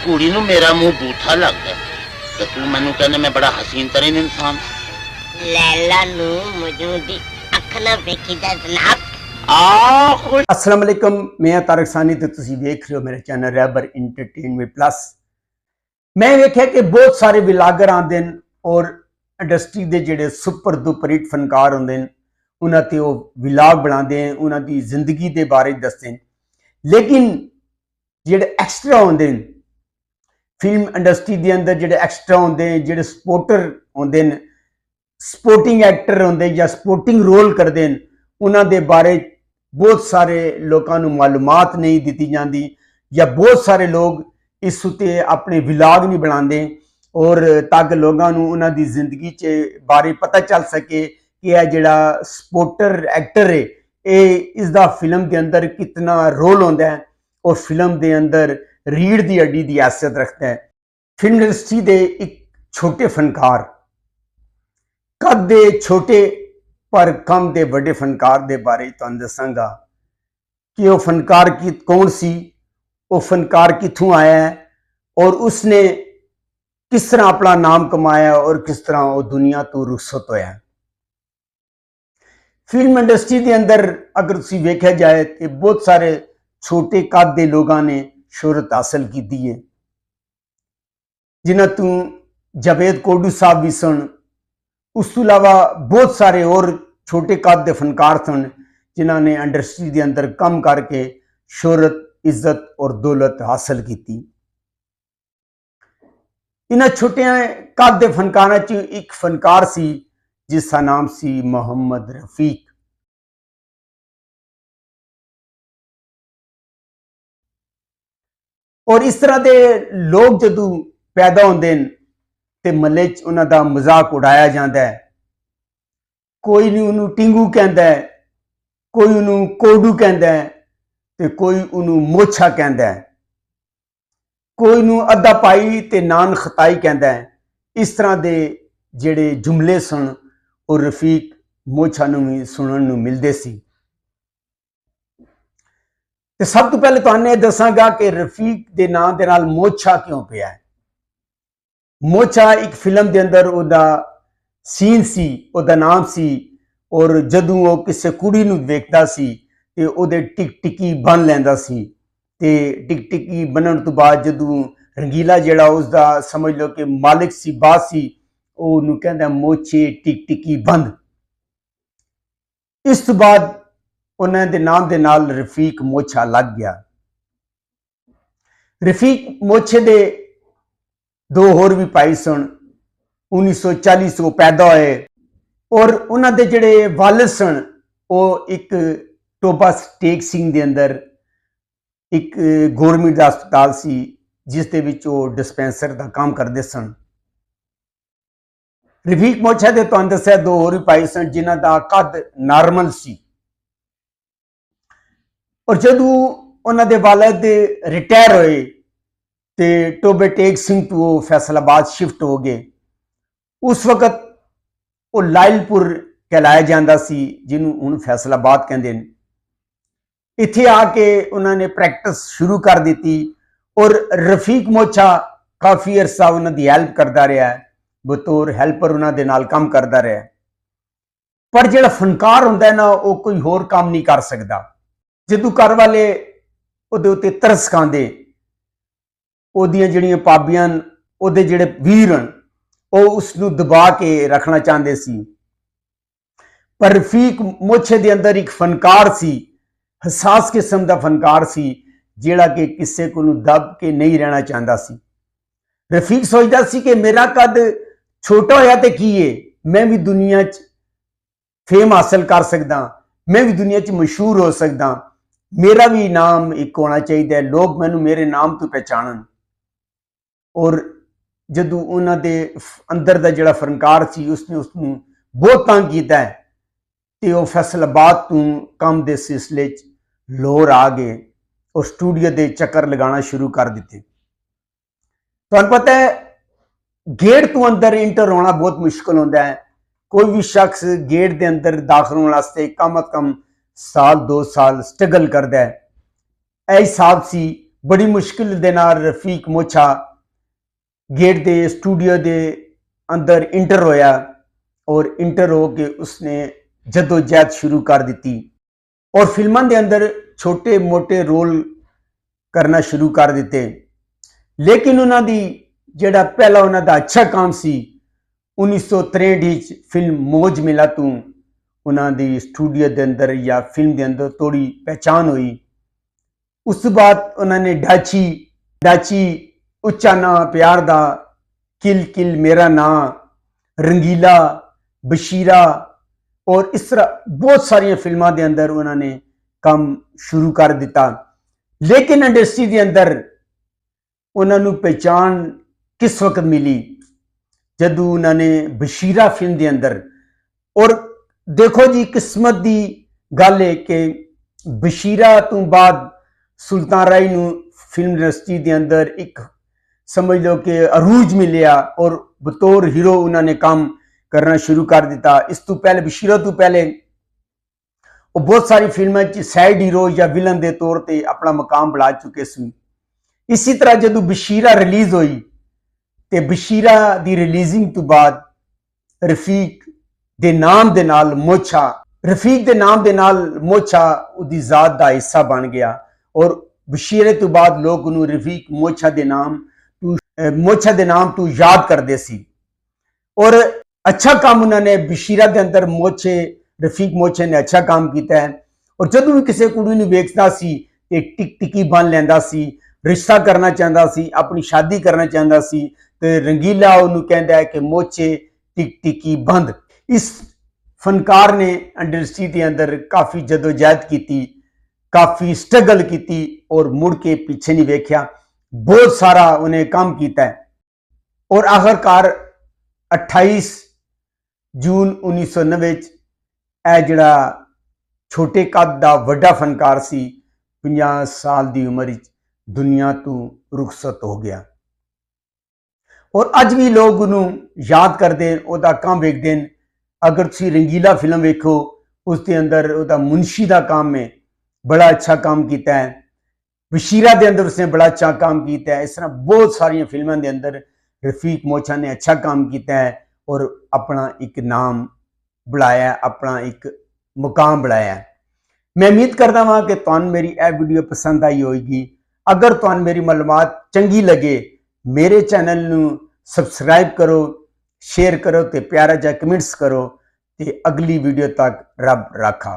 कुड़ी नूं मेरा मुंह बूथा लगदा ते तू मैनू कहने मैं बड़ा हसीन तरीन इंसान। लैला नू मजनू दी अख ना वेखीदा जनाब। अस्सलाम वालेकुम, मैं तारक सानी ते तुसीं देख रहे हो मेरे चैनल रैबर इंटरटेनमेंट प्लस। मैं वेख्या कि बहुत सारे विलागर आंदे न और इंडस्ट्री के जिहड़े सुपर डुपर हिट फनकार होंदे न उन्हां ते ओह विलाग बनाते हैं, उन्हां दी जिंदगी के बारे दसदे न। लेकिन जिहड़े एक्सट्रा होंदे न फिल्म इंडस्ट्री के अंदर, जिहड़े एक्सट्रा होंदे न, जिहड़े सपोर्टर होंदे न, सपोर्टिंग एक्टर होंदे या सपोर्टिंग रोल करते हैं, उन्हां दे बारे बहुत सारे लोगों को मालूमात नहीं दी जाती या बहुत सारे लोग इस उत्ते अपने विलाग नहीं बनाते और ताकि लोगों को उन्हां दी जिंदगी च बारे पता चल सके कि यह जिहड़ा सपोर्टर एक्टर है ये इसका फिल्म के अंदर कितना रोल होंदा है और फिल्म के अंदर रीढ़ की हड्डी की हैसियत रखता है। फिल्म इंडस्ट्री के एक छोटे फनकार, कद दे छोटे पर कम दे बड़े फनकार के बारे तुहानूं दसांगा कि वह फनकार की कौन सी, वो फनकार कित्थों आया है और उसने किस तरह अपना नाम कमाया और किस तरह वो दुनिया तो रुखसत होया। फिल्म इंडस्ट्री के अंदर अगर तुसीं वेख्या जाए तो बहुत सारे छोटे कद के लोगों ने शोहरत हासिल की है, जिन्हां तों जावेद कोडू साहब भी सन। उस तो इलावा बहुत सारे और छोटे कद के फनकार सन जिन्होंने इंडस्ट्री के अंदर काम करके शोहरत, इज्जत और दौलत हासिल की। इन्हां छोटे कद के फनकारां च एक फनकार सी जिसका नाम सी मोहम्मद रफीक। और इस तरह के लोग जदों पैदा होंदे न ते महल्ले च उन्हां दा मजाक उड़ाया जाता है। कोई नहीं उन्होंने टिंगू कहता है, कोई उन्होंने कोडू कहता है तो कोई उन्होंने मोछा कहता है, कोई नूं अद्धा पाई ते नान खताई कहता है। इस तरह के जिहड़े जुमले सन और रफीक मोछा नूं भी सुनन नूं मिलदे सी। ते सब तो पहले तुहानूं दसांगा कि रफीक के नाम के नाल मोछा क्यों पिया है। मोछा एक फिल्म के अंदर उहदा सीन सी, उहदा नाम सी और जदों वो किसी कुड़ी नूं वेखदा सी ते उहदे टिक टिकी बन लैंदा सी ते टिक टिकी बनन तो बाद जदों रंगीला जिहड़ा उसका समझ लो कि मालिक सी, बास सी, उहनूं कहंदा मोछे टिक टिकी बंद। इस तो बाद उन्हां दे नाम दे नाल रफीक मोछा लग गया। रफीक मोछे दे दो होर भी भाई सन। 1940 वो पैदा होए और उन्हां दे जिहड़े वालिद सन वो एक टोबा टेक सिंह दे अंदर एक गौरमेंट दा हस्पताल सी जिस दे विच वो डिस्पेंसर का काम करते सन। रफीक मोछा दे तुहानूं दस्सिया दो होर भी भाई सन जिन्हां दा कद नॉर्मल सी और जदों उन्हां दे वालिद रिटायर होए ते टोबे टेक सिंह तो वो फैसलाबाद शिफ्ट हो गए। उस वक्त वो लायलपुर कहलाया जाता सी जिन्हों हुण फैसलाबाद कहते हैं। इत्थे आके उन्होंने प्रैक्टिस शुरू कर दी और रफीक मोछा काफ़ी अरसा उन्होंने हैल्प करता रहा है, बतौर हैल्पर उन्होंने नाल काम करता रहा। पर जिहड़ा फनकार होंदा है ना वो कोई होर काम नहीं कर सकता। जदों घर वाले उहदे उत्ते तरस खांदे, उहदियां जिहड़ियां भाबियां न, उहदे जिहड़े वीर न, वो उसनूं दबा के रखना चाहते सी। पर रफीक मोछे दे अंदर एक फनकार सी, हसास किस्म का फनकार सी जिहड़ा कि किसी को दब के नहीं रहना चाहता सी। रफीक सोचता सी कि मेरा कद छोटा होया तो की है, मैं भी दुनिया च फेम हासिल कर सकदा, मैं भी दुनिया च मशहूर हो सकदा, मेरा भी नाम एक होना चाहिए, लोग मैनू मेरे नाम तो पहचानन। और जदों उन्हां दे अंदर का जिहड़ा फनकार सी उसने उसनूं बहुत तंग किया है तो वह फैसलाबाद तो काम के सिलसिले लाहौर आ गए और स्टूडियो के चक्कर लगाना शुरू कर दिते। तुहानूं पता है गेट तो अंदर इंटर होना बहुत मुश्किल होता है। कोई भी शख्स गेट के अंदर दाखिल होने वास्ते कम अज कम साल 2 साल स्ट्रगल करता है। यह हिसाब सी बड़ी मुश्किल दे नाल रफीक मोछा गेट दे स्टूडियो दे अंदर इंटर होया और इंटर हो के उसने जदोजहद शुरू कर दी और फिल्मां दे अंदर छोटे मोटे रोल करना शुरू कर दिते। लेकिन उन्हां दी जेड़ा पहला उन्हां दा अच्छा काम सी 1963 फिल्म मौज मिला तू उन्हां दी स्टूडियो दे अंदर या फिल्म दे अंदर थोड़ी पहचान हुई। उस बाद उन्होंने डाची उच्चा ना प्यार दा, किल किल मेरा ना, रंगीला, बशीरा और इस तरह बहुत सारिया फिल्मां दे अंदर उन्होंने काम शुरू कर दिता। लेकिन इंडस्ट्री के अंदर उन्होंने पहचान किस वक्त मिली जदों उन्होंने बशीरा फिल्म के अंदर, और देखो जी किस्मत की गल है कि बशीरा तो बाद सुल्तान राय नू फिल्म इंडस्ट्री के अंदर एक समझ लो कि अरूज मिलिया और बतौर हीरो उन्होंने काम करना शुरू कर दिता। इस तो पहले बशीरा तो पहले वो बहुत सारी फिल्मों साइड हीरो या विलन के तौर पर अपना मुकाम बढ़ा चुके सी। इसी तरह जदों बशीरा रिलीज हुई तो बशीरा की रिलीजिंग तो बाद रफीक दे नाम दे नाल मोछा, रफीक दे नाम दे नाल मोछा उदी जात का हिस्सा बन गया और बशीरे तो बाद लोग उन्होंने रफीक मोछा दे नाम तू याद करते सी। और अच्छा काम उन्होंने बशीरा के अंदर रफीक मोछे ने अच्छा काम किया है। और जदों भी किसी कुड़ी नूं वेखदा सी ते टिक टिकी बन लैंदा सी, रिश्ता करना चाहता सी, अपनी शादी करना चाहता सी, ते रंगीला उन्होंने कहता है कि मोछे टिक टिकी बंद। इस फनकार ने इंडस्ट्री के अंदर काफ़ी जदोजहद की, काफ़ी स्ट्रगल की और मुड़ के पीछे नहीं वेख्या, बहुत सारा उन्हें काम किया है। और आखिरकार 28 जून 1990 यह जड़ा छोटे कद का वड्डा फनकार सी 50 साल की उम्र दुनिया तो रुखसत हो गया। और अज भी लोग उन्होंने याद करते हैं, उसका काम वेखते हैं। अगर तुम रंगीला फिल्म वेखो उसके अंदर उसका मुंशी का काम है, बड़ा अच्छा काम किया है। बशीरा के अंदर उसने बड़ा अच्छा काम किया है। इस तरह बहुत सारिया फिल्मों के अंदर रफीक मोछा ने अच्छा काम किया है और अपना एक नाम बढ़ाया, अपना एक मुकाम बढ़ाया। मैं उम्मीद करता वहाँ कि तुहानू मेरी यह वीडियो पसंद आई होगी। अगर तुहानू मेरी मालूमात चंगी लगे मेरे चैनल नू सबसक्राइब करो, शेयर करो, तो प्यारा जा कमेंट्स करो। तो अगली वीडियो तक रब राखा।